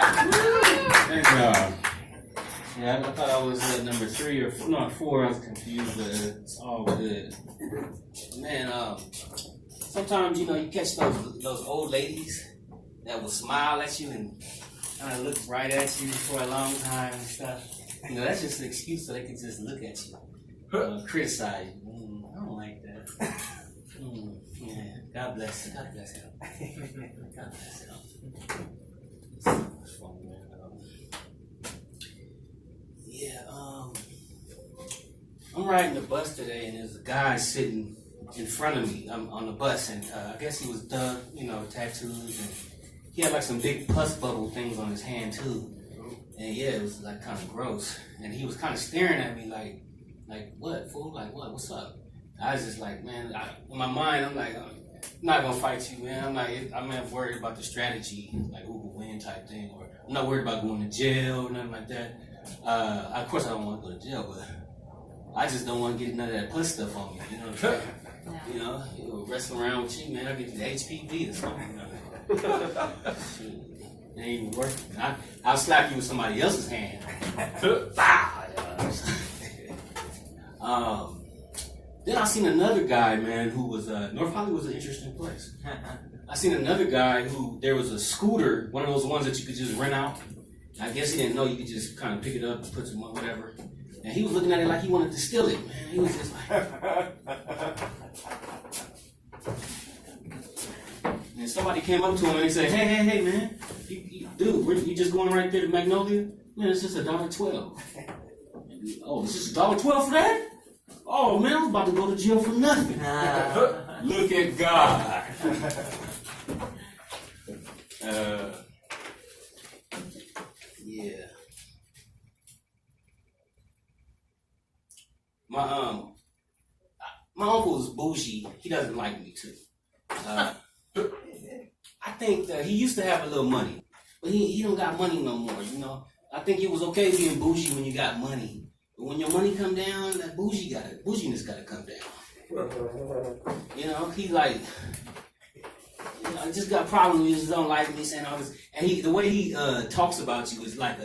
Thanks, y'all. Yeah, I thought I was number 3 or 4. No, 4. I was confused, but it's all good. Man, sometimes, you catch those old ladies that will smile at you and kind of look right at you for a long time and stuff. That's just an excuse so they can just look at you, criticize you. I don't like that. Yeah, God bless him. God bless him. God bless him. So much fun, man. I'm riding the bus today, and there's a guy sitting in front of me. I'm on the bus, and I guess he was done, tattoos, and he had like some big pus bubble things on his hand too. And yeah, it was like kind of gross. And he was kind of staring at me like what, fool? Like what? What's up? I was just like, man, in my mind, I'm like, I'm not gonna fight you, man. I'm not worried about the strategy, like who will win type thing, or I'm not worried about going to jail or nothing like that. Of course, I don't want to go to jail, but I just don't want to get none of that pus stuff on me. You know what I'm saying? You wrestling around with you, man. I get the HPV or something. It ain't even working. I'll slap you with somebody else's hand. Then I seen another guy, man, who was North Hollywood was an interesting place. I seen another guy who there was a scooter, one of those ones that you could just rent out. I guess he didn't know you could just kind of pick it up, put some whatever. And he was looking at it like he wanted to steal it, man. He was just like. And somebody came up to him and they said, hey, man, dude, you just going right there to Magnolia? Man, it's just $1.12. Oh, it's just $1.12 for that? Oh, man, I'm about to go to jail for nothing. Look at God. Yeah. My uncle's bougie. He doesn't like me too. I think that he used to have a little money, but he don't got money no more. I think it was okay being bougie when you got money, but when your money come down, that bouginess gotta come down. He like, I just got problems. He just don't like me saying all this, and the way he talks about you is like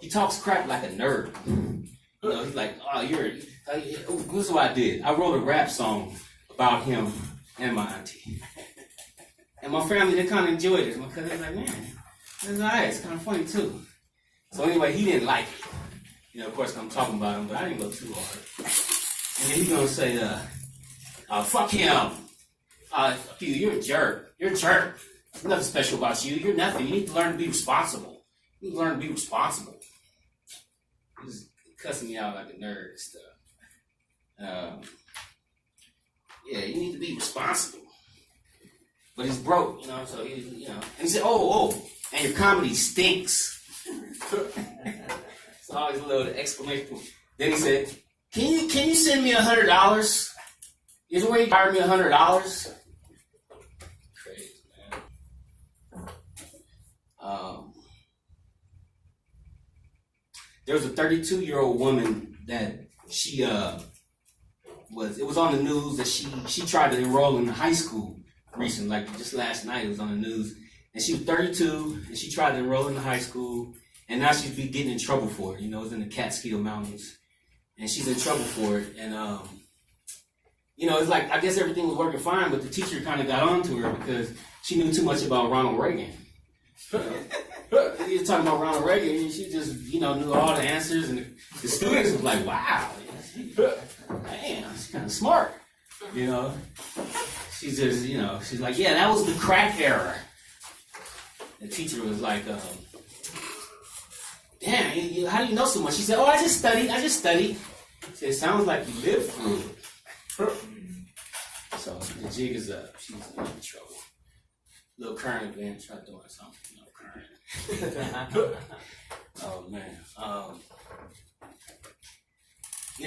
he talks crap like a nerd. He's like, oh, this is what I did. I wrote a rap song about him and my auntie. And my family, they kind of enjoyed it. My cousin's like, man, it's alright. It's kind of funny, too. So anyway, he didn't like it. Of course, I'm talking about him, but I didn't go too hard. And then he's going to say, fuck him. Fuck you. You're a jerk. You're a jerk. There's nothing special about you. You're nothing. You need to learn to be responsible. You need to learn to be responsible. He's cussing me out like a nerd and stuff. Yeah, you need to be responsible. But he's broke, so And he said, oh, and your comedy stinks. It's always a little exclamation. Then he said, can you send me $100? Is there a way you can hire me $100? Crazy, man. There was a 32-year-old woman that she it was on the news that she tried to enroll in high school recently, like just last night it was on the news. And she was 32 and she tried to enroll in the high school, and now she's been getting in trouble for it. It's in the Catskill Mountains. And she's in trouble for it. And it's like I guess everything was working fine, but the teacher kind of got on to her because she knew too much about Ronald Reagan. He was talking about Ronald Reagan, and she just, knew all the answers, and the students was like, wow, damn, she's kind of smart, She's just, she's like, yeah, that was the crack era. The teacher was like, damn, how do you know so much? She said, oh, I just studied. She said, it sounds like you lived through it. So the jig is up. She's in trouble. Little current event, try doing something. Current. Oh man.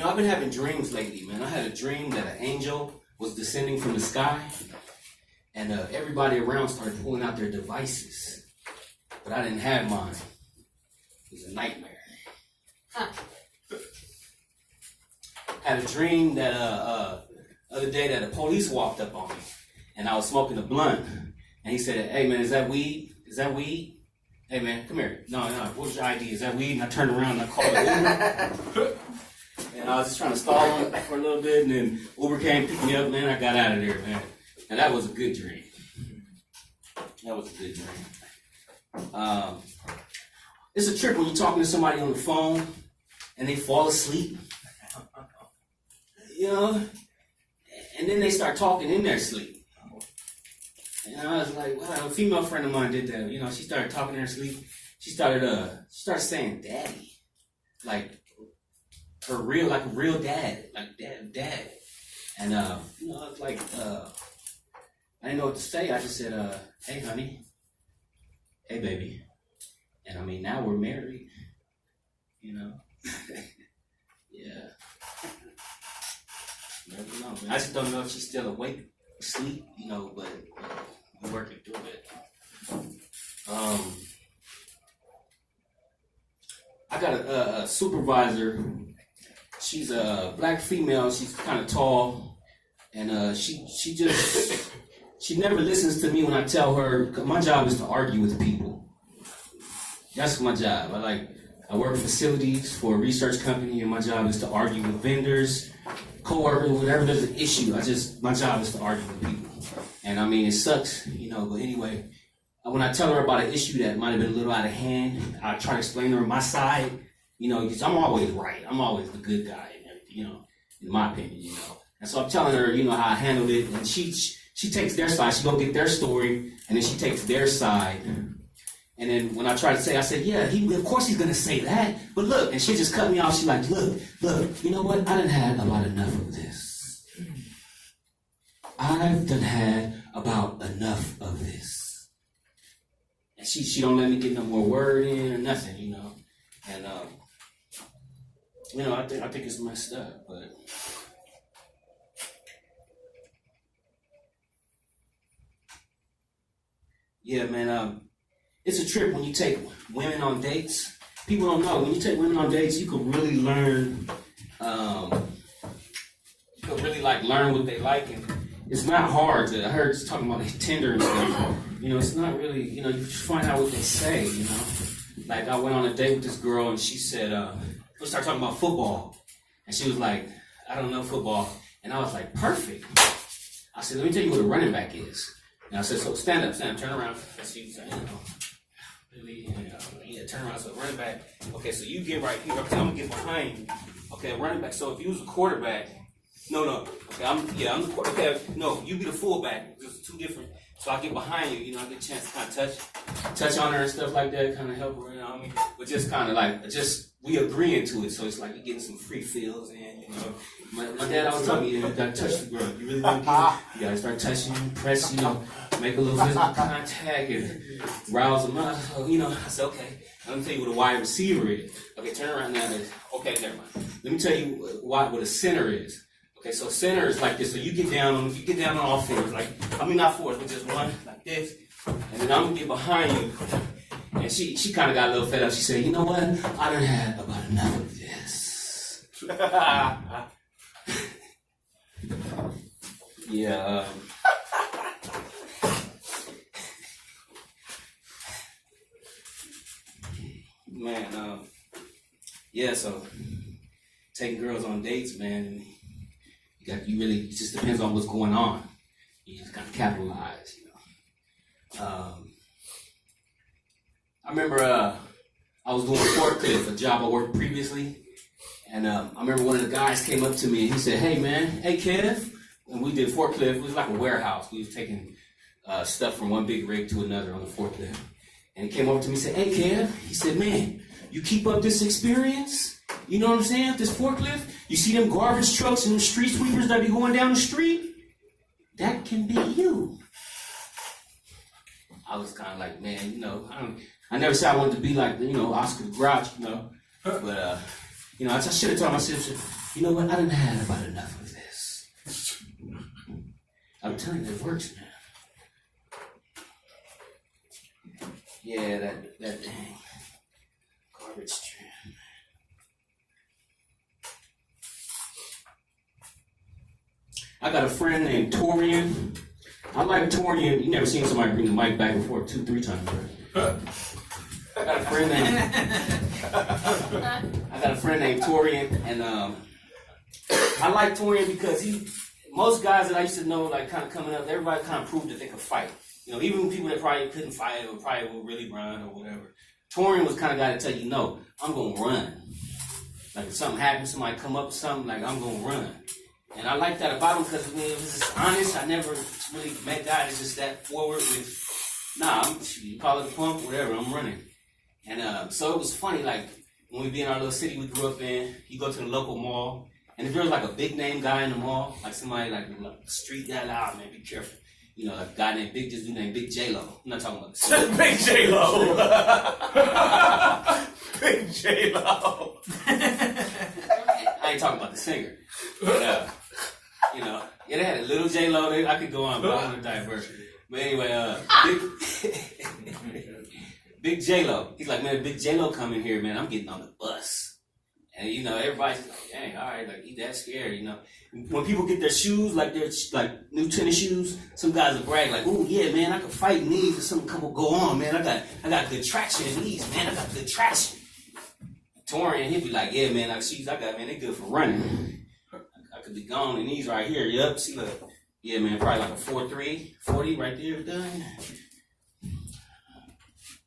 I've been having dreams lately, man. I had a dream that an angel was descending from the sky, and everybody around started pulling out their devices, but I didn't have mine. It was a nightmare. Had a dream that other day that the police walked up on me, and I was smoking a blunt, and he said, "Hey man, is that weed? Is that weed?" hey man, come here. No, what was your ID? Is that weed? And I turned around and I called Uber. And I was just trying to stall him for a little bit, and then Uber came, picked me up, man. I got out of there, man. And that was a good dream. That was a good dream. It's a trip when you're talking to somebody on the phone and they fall asleep. You know? And then they start talking in their sleep. And I was like, wow, a female friend of mine did that. You know, she started talking in her sleep. She started saying daddy. Like a real dad. Like dad. And you know, it's like I didn't know what to say. I just said, hey honey. Hey baby. And I mean, now we're married. You know? Yeah. Never know, man. I just don't know if she's still awake, asleep, you know, but we're working through it. I got a supervisor. She's a black female. She's kind of tall, and she never listens to me when I tell her. 'Cause my job is to argue with people. That's my job. I work facilities for a research company, and my job is to argue with vendors, coworkers, whatever there's an issue. My job is to argue with people. And I mean, it sucks, you know, but anyway, when I tell her about an issue that might have been a little out of hand, I try to explain to her my side, you know, because I'm always right. I'm always the good guy and everything, you know, in my opinion, you know. And so I'm telling her, you know, how I handled it, and she takes their side. She go get their story, and then she takes their side. And then when I try to say, I said, yeah, of course he's going to say that. But look, and she just cut me off. She's like, look, you know what? I done had about enough of this. I've done had about enough of this. And she don't let me get no more word in or nothing, you know. And, you know, I think it's messed up, but... Yeah, man, it's a trip when you take women on dates. People don't know, when you take women on dates, you can really learn, learn what they like, and it's not hard to, I heard it's talking about Tinder and stuff, you know, it's not really, you know, you just find out what they say, you know. Like, I went on a date with this girl, and she said, we started talking about football, and she was like, I don't know football, and I was like, perfect. I said, let me tell you what a running back is. And I said, so stand up, turn around. And she was saying, you know, really, turn around. So running back. Okay, so you get right here. Okay, I'm gonna get behind you. Okay, running back. So if you was a quarterback, no. Okay, I'm the quarterback. Okay, no, you be the fullback. Just two different. So I get behind you. You know, I get a chance to kind of touch on her and stuff like that, kind of help her. You know what I mean? But just kind of like we agreeing to it. So it's like you're getting some free feels in. You know. My dad always told me, you gotta touch the girl. You really want to get it, you gotta start touching, press, you know, make a little physical contact and rouse them up. So, you know, I said, okay, let me tell you what a wide receiver is. Okay, turn around now. Okay, never mind. Let me tell you what a center is. Okay, so center is like this. So you get down on all fours, like, I mean not fours, but just one, like this. And then I'm gonna get behind you. And she kind of got a little fed up. She said, you know what? I done had about enough of this. Yeah. Man, yeah, so taking girls on dates, man, it just depends on what's going on. You just gotta capitalize, you know. I remember I was doing forklift, a job I worked previously. And I remember one of the guys came up to me and he said, hey Kev, and we did forklift. It was like a warehouse. We was taking stuff from one big rig to another on the forklift. And he came over to me and said, hey Kev, he said, man, you keep up this experience? You know what I'm saying? This forklift? You see them garbage trucks and them street sweepers that be going down the street? That can be you. I was kind of like, man, you know, I never said I wanted to be like, you know, Oscar the Grouch, you know, but, you know, I should have told myself, you know what, I done had about enough of this. I'm telling you, it works, man. Yeah, that dang garbage tram. I got a friend named Torian. I like Torian. You never seen somebody bring the mic back and forth 2-3 times, right? a friend named Torian, and I like Torian because most guys that I used to know, like kind of coming up, everybody kind of proved that they could fight. You know, even people that probably couldn't fight or probably were really run or whatever. Torian was the kind of guy to tell you, no, I'm gonna run. Like if something happens, somebody come up with something, like I'm gonna run. And I like that about him because it was just honest. I never really met guys that's just that forward with, you call it a pump, whatever, I'm running. And so it was funny, like when we be in our little city we grew up in, you go to the local mall, and if there was like a big name guy in the mall, like somebody like a street guy, like, oh man, be careful. You know, like a guy named this dude named Big J-Lo. I'm not talking about the Big J-Lo. Big J-Lo. I ain't talking about the singer. But, you know, yeah, they had a little J-Lo. I could go on, but I'm gonna divert. But anyway, Big J-Lo. He's like, man, Big J-Lo coming here, man. I'm getting on the bus. And, you know, everybody's like, dang, all right, like, he that scared, you know. When people get their shoes, like their new tennis shoes, some guys will brag, like, oh, yeah, man, I can fight in these or something go on, man. I got good traction in these, man. I got good traction. Torian, he'd be like, yeah, man, like, shoes I got, man, they good for running. I could be gone in these right here. Yup, see, look. Yeah, man, probably like a 4.3, 40 right there, done.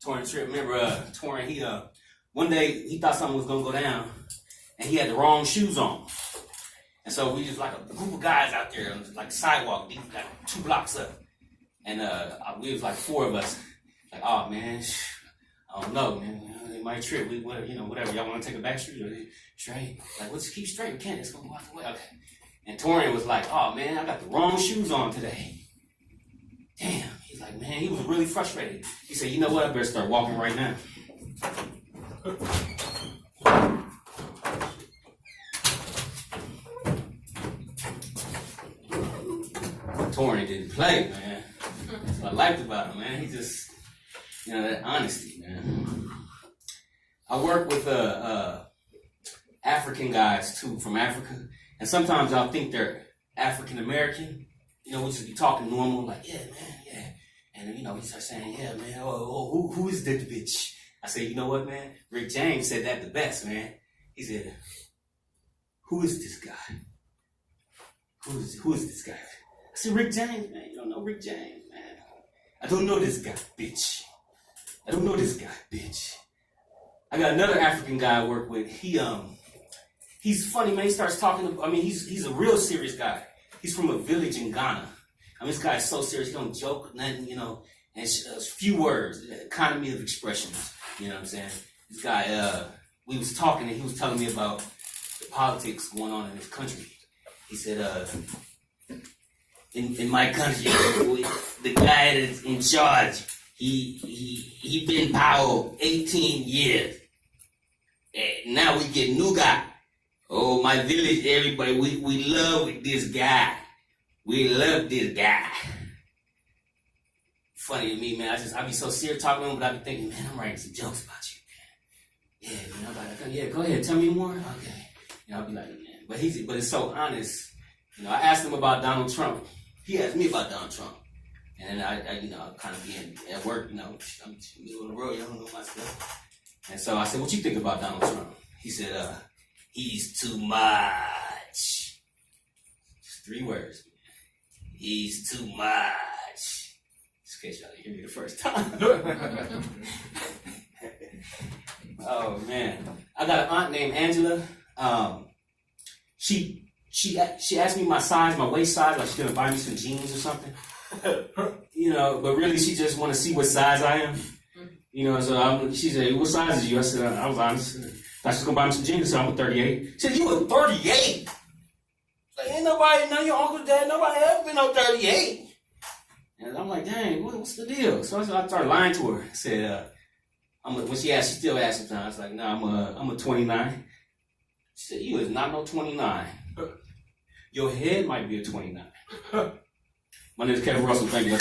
Torian trip, remember, Torian, one day he thought something was gonna go down, and he had the wrong shoes on. And so we just like a group of guys out there on like sidewalk, deep, like 2 blocks up. And we was like 4 of us. Like, oh man, I don't know, man. It might trip. Whatever. Y'all want to take a back street or straight? Like, let's keep straight. We can't. It's gonna go out the way. Okay. And Torian was like, oh man, I got the wrong shoes on today. Damn. He's like, man, he was really frustrated. He said, you know what? I better start walking right now. Torian didn't play, man. That's what I liked about him, man. He just, that honesty, man. I work with African guys too from Africa, and sometimes I'll think they're African American. We'll just be talking normal, like, yeah, man, yeah. And he starts saying, yeah, man, who is that bitch? I said, you know what, man? Rick James said that the best, man. He said, who is this guy? Who is this guy? I said, Rick James, man. You don't know Rick James, man. I don't know this guy, bitch. I don't know this guy, bitch. I got another African guy I work with. He's funny, man. He starts talking. He's a real serious guy. He's from a village in Ghana. This guy is so serious. He don't joke, nothing, and it's a few words, economy of expressions. You know what I'm saying? This guy, we was talking and he was telling me about the politics going on in his country. He said, in my country, the guy that's in charge, he been in power 18 years. And now we get new guy. Oh, my village, everybody, we love this guy. We love this guy. Funny to me, man. I be so serious talking to him, but I be thinking, man, I'm writing some jokes about you, man. Yeah, man. I'm like, yeah, go ahead, tell me more. Okay. I'll be like, man. But it's so honest. I asked him about Donald Trump. He asked me about Donald Trump. And then I kind of be at work, I'm middle of the road, y'all don't know my stuff. And so I said, what you think about Donald Trump? He said, he's too much. Just 3 words. He's too much. Just in case y'all didn't hear me the first time. Oh, man. I got an aunt named Angela. She asked me my size, my waist size, like she's gonna buy me some jeans or something. But really she just want to see what size I am. So she said, what size is you? I said, I was honest. I was gonna buy me some jeans, so I'm a 38. She said, you a 38? Like, ain't nobody, none of your uncle, dad, nobody ever been on 38. And I'm like, dang, what's the deal? So I started lying to her. I said, when she asked, she still asks sometimes. I was like, nah, I'm a 29. She said, you is not no 29. Your head might be a 29. My name is Kevin Russell. Thank you.